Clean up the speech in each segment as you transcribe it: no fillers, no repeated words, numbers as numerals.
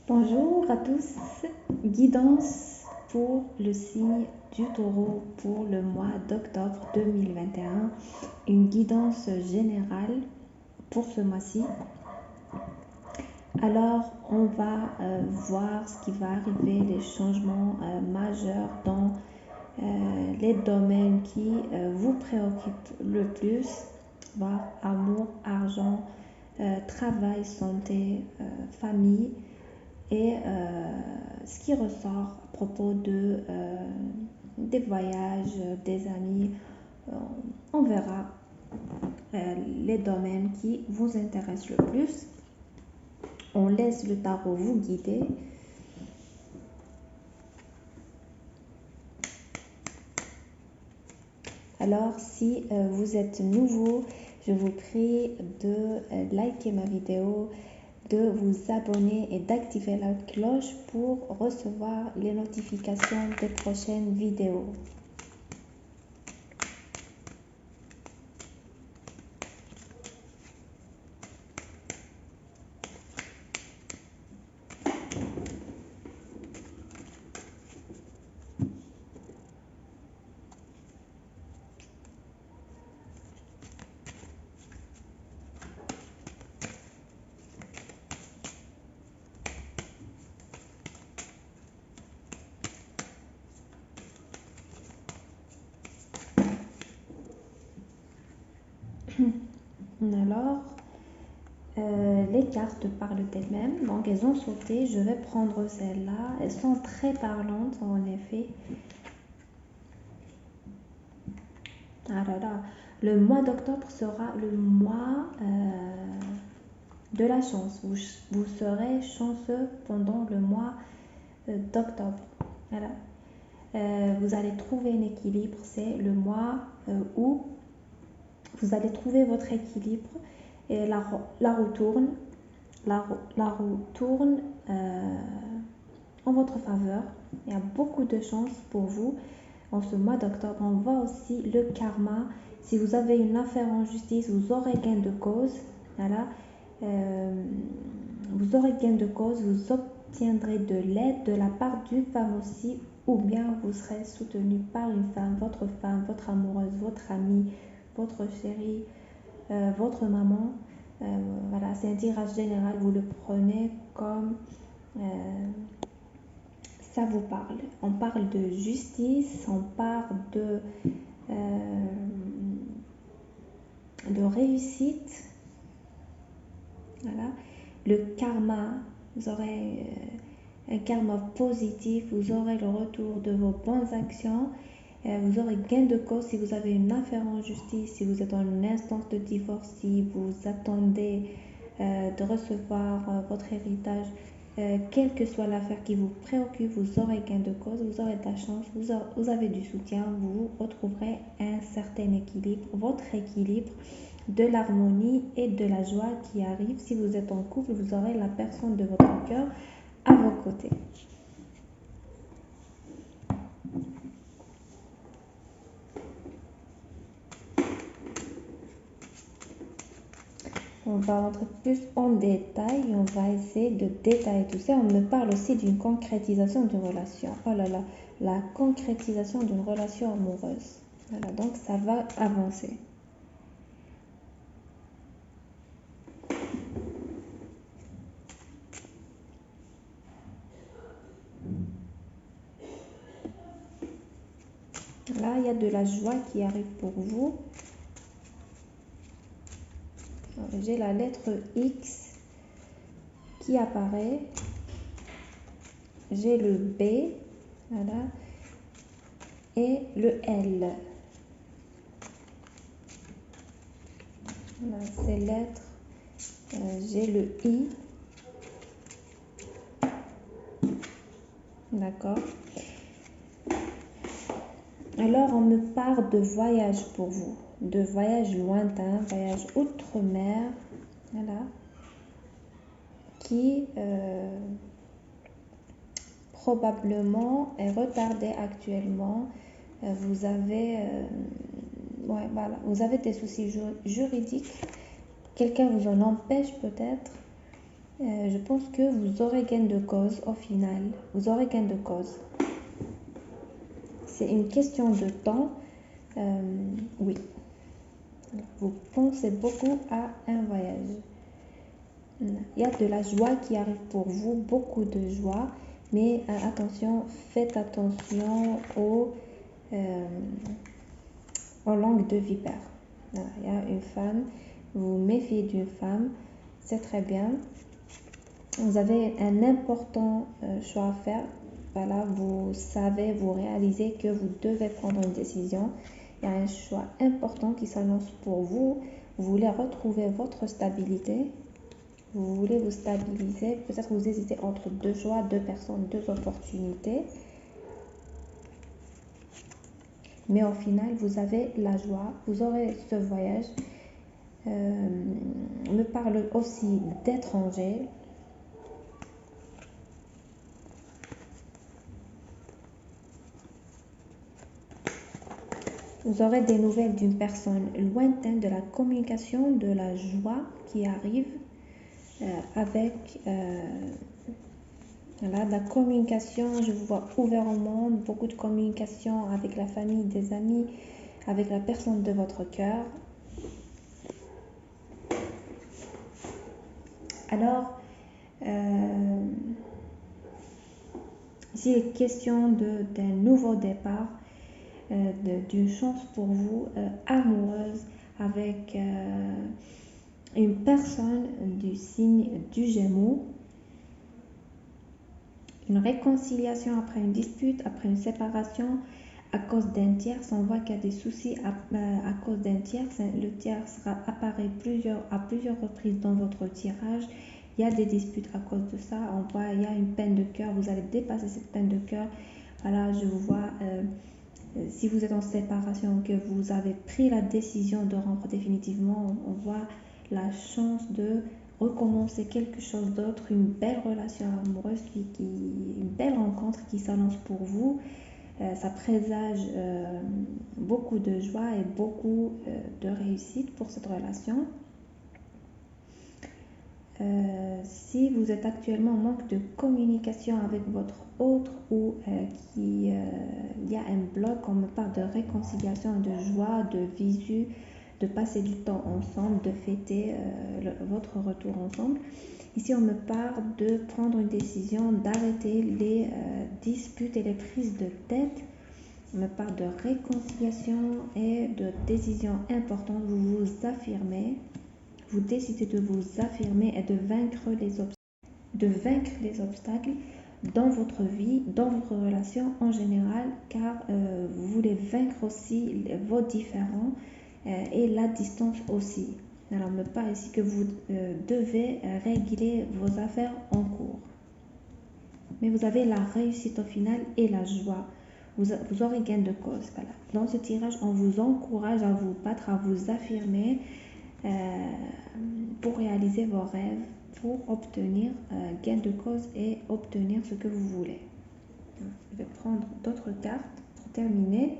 Bonjour à tous, guidance pour le signe du taureau pour le mois d'octobre 2021, une guidance générale pour ce mois-ci. Alors, on va voir ce qui va arriver, les changements majeurs dans les domaines qui vous préoccupent le plus, voir amour, argent, travail, santé, famille. Et ce qui ressort à propos des voyages, des amis, euh, on verra les domaines qui vous intéressent le plus. On laisse le tarot vous guider. Alors, si vous êtes nouveau, je vous prie de liker ma vidéo, de vous abonner et d'activer la cloche pour recevoir les notifications des prochaines vidéos. Alors, les cartes parlent d'elles-mêmes, donc elles ont sauté. Je vais prendre celles-là. Elles sont très parlantes en effet. Ah là là, le mois d'octobre sera le mois de la chance. Vous serez chanceux pendant le mois d'octobre. Voilà. Vous allez trouver un équilibre. C'est le mois où vous allez trouver votre équilibre et la roue tourne. La roue tourne en votre faveur. Il y a beaucoup de chance pour vous en ce mois d'octobre. On voit aussi le karma. Si vous avez une affaire en justice, vous aurez gain de cause. Voilà. Vous aurez gain de cause, vous obtiendrez de l'aide de la part d'une femme aussi, ou bien vous serez soutenu par une femme, votre amoureuse, votre amie, votre chérie, votre maman. Voilà, c'est un tirage général, vous le prenez comme ça vous parle. On parle de justice, on parle de réussite. Voilà. Le karma, vous aurez un karma positif, vous aurez le retour de vos bonnes actions, vous aurez gain de cause si vous avez une affaire en justice, si vous êtes en une instance de divorce, si vous attendez de recevoir votre héritage, quelle que soit l'affaire qui vous préoccupe, vous aurez gain de cause, vous aurez de la chance, vous avez du soutien, vous retrouverez un certain équilibre, votre équilibre, de l'harmonie et de la joie qui arrive. Si vous êtes en couple, vous aurez la personne de votre cœur à vos côtés. On va entrer plus en détail, on va essayer de détailler tout ça. On me parle aussi d'une concrétisation d'une relation. Oh là là, la concrétisation d'une relation amoureuse. Voilà, donc ça va avancer. Là, il y a de la joie qui arrive pour vous. J'ai la lettre X qui apparaît. J'ai le B, voilà, et le L. Voilà, ces lettres. J'ai le I. D'accord. Alors, on me parle de voyage pour vous, de voyage lointain, voyage outre-mer, voilà, qui probablement est retardé actuellement. Vous avez, ouais, voilà, vous avez des soucis juridiques. Quelqu'un vous en empêche peut-être. Je pense que vous aurez gain de cause au final. Vous aurez gain de cause. C'est une question de temps. Oui. Vous pensez beaucoup à un voyage. Il y a de la joie qui arrive pour vous, beaucoup de joie. Mais attention, faites attention aux langues de vipère. Voilà, il y a une femme, vous vous méfiez d'une femme, c'est très bien. Vous avez un important choix à faire. Voilà, vous savez, vous réalisez que vous devez prendre une décision. Il y a un choix important qui s'annonce pour vous. Vous voulez retrouver votre stabilité. Vous voulez vous stabiliser. Peut-être vous hésitez entre deux choix, deux personnes, deux opportunités. Mais au final, vous avez la joie. Vous aurez ce voyage. Me parle aussi d'étrangers. Vous aurez des nouvelles d'une personne lointaine, de la communication, de la joie qui arrive avec voilà, la communication. Je vous vois ouvert au monde, beaucoup de communication avec la famille, des amis, avec la personne de votre cœur. Alors, ici, il est question d'un nouveau départ. D'une chance pour vous amoureuse avec une personne du signe du Gémeaux. Une réconciliation après une dispute, après une séparation à cause d'un tiers. On voit qu'il y a des soucis à cause d'un tiers. Le tiers apparaît à plusieurs reprises dans votre tirage. Il y a des disputes à cause de ça. On voit il y a une peine de cœur. Vous allez dépasser cette peine de cœur. Voilà, je vous vois. Si vous êtes en séparation, que vous avez pris la décision de rompre définitivement, on voit la chance de recommencer quelque chose d'autre, une belle relation amoureuse, une belle rencontre qui s'annonce pour vous. Ça présage beaucoup de joie et beaucoup de réussite pour cette relation. Si vous êtes actuellement en manque de communication avec votre autre ou il y a un bloc, on me parle de réconciliation, de joie, de visu, de passer du temps ensemble, de fêter votre retour ensemble. Ici, on me parle de prendre une décision, d'arrêter les disputes et les prises de tête. On me parle de réconciliation et de décisions importantes. Vous vous affirmez. Vous décidez de vous affirmer et de vaincre les obstacles dans votre vie, dans votre relation en général, car vous voulez vaincre aussi vos différends et la distance aussi. Alors, me parle ici que vous devez régler vos affaires en cours. Mais vous avez la réussite au final et la joie. Vous aurez gain de cause. Voilà. Dans ce tirage, on vous encourage à vous battre, à vous affirmer pour réaliser vos rêves, pour obtenir gain de cause et obtenir ce que vous voulez. Je vais prendre d'autres cartes pour terminer.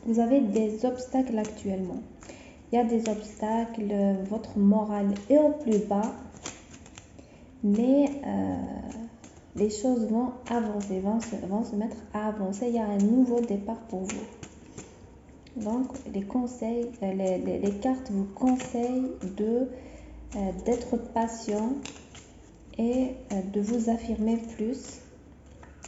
Vous avez des obstacles actuellement. Il y a des obstacles, votre morale est au plus bas, mais les choses vont avancer, vont se mettre à avancer. Il y a un nouveau départ pour vous. Donc, les conseils, les cartes vous conseillent d'être patient et de vous affirmer plus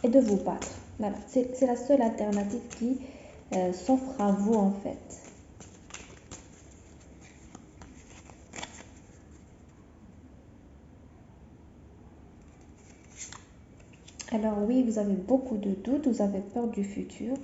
et de vous battre. Voilà, c'est la seule alternative qui s'offre à vous en fait. Alors oui, vous avez beaucoup de doutes, vous avez peur du futur,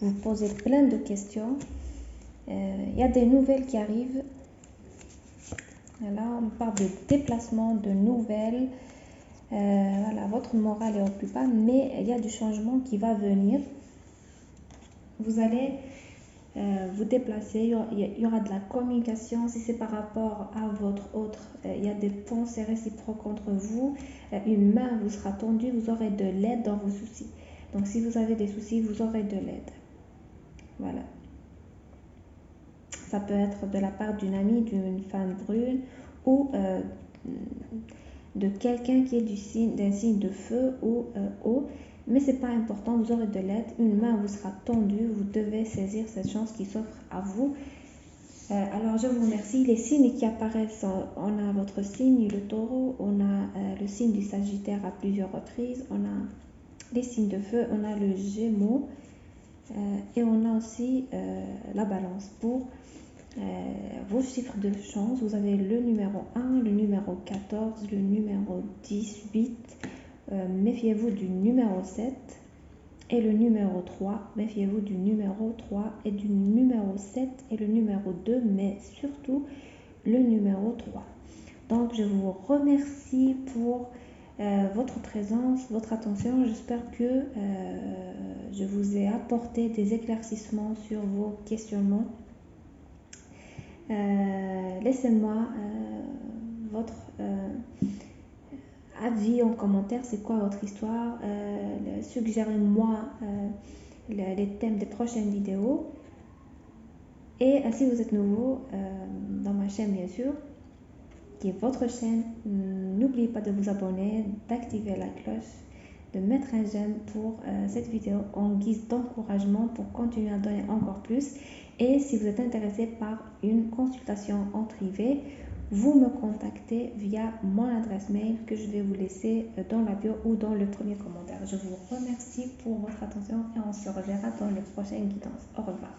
vous posez plein de questions. Il y a des nouvelles qui arrivent Là, on parle de déplacement, de nouvelles. Voilà, votre morale est au plus bas, mais il y a du changement qui va venir. Vous allez vous déplacer, il y aura de la communication. Si c'est par rapport à votre autre, il y a des pensées réciproques entre vous. Une main vous sera tendue, vous aurez de l'aide dans vos soucis. Donc si vous avez des soucis, vous aurez de l'aide. Voilà. Ça peut être de la part d'une amie, d'une femme brune ou de quelqu'un qui est d'un signe de feu ou eau. Mais c'est pas important, vous aurez de l'aide, une main vous sera tendue, vous devez saisir cette chance qui s'offre à vous. Alors je vous remercie. Les signes qui apparaissent, on a votre signe, le taureau, on a le signe du Sagittaire à plusieurs reprises, on a les signes de feu, on a le Gémeaux et on a aussi la Balance. Pour vos chiffres de chance, vous avez le numéro 1, le numéro 14, le numéro 18. Méfiez-vous du numéro 7 et le numéro 3. Méfiez-vous du numéro 3 et du numéro 7 et le numéro 2, mais surtout le numéro 3. Donc, je vous remercie pour votre présence, votre attention. J'espère que je vous ai apporté des éclaircissements sur vos questionnements. Laissez-moi votre avis en commentaire, c'est quoi votre histoire, suggérez-moi les thèmes des prochaines vidéos. Et si vous êtes nouveau dans ma chaîne, bien sûr, qui est votre chaîne, n'oubliez pas de vous abonner, d'activer la cloche, de mettre un j'aime pour cette vidéo en guise d'encouragement pour continuer à donner encore plus. Et si vous êtes intéressé par une consultation en privé, vous me contactez via mon adresse mail que je vais vous laisser dans la bio ou dans le premier commentaire. Je vous remercie pour votre attention et on se reverra dans le prochain guidance. Au revoir.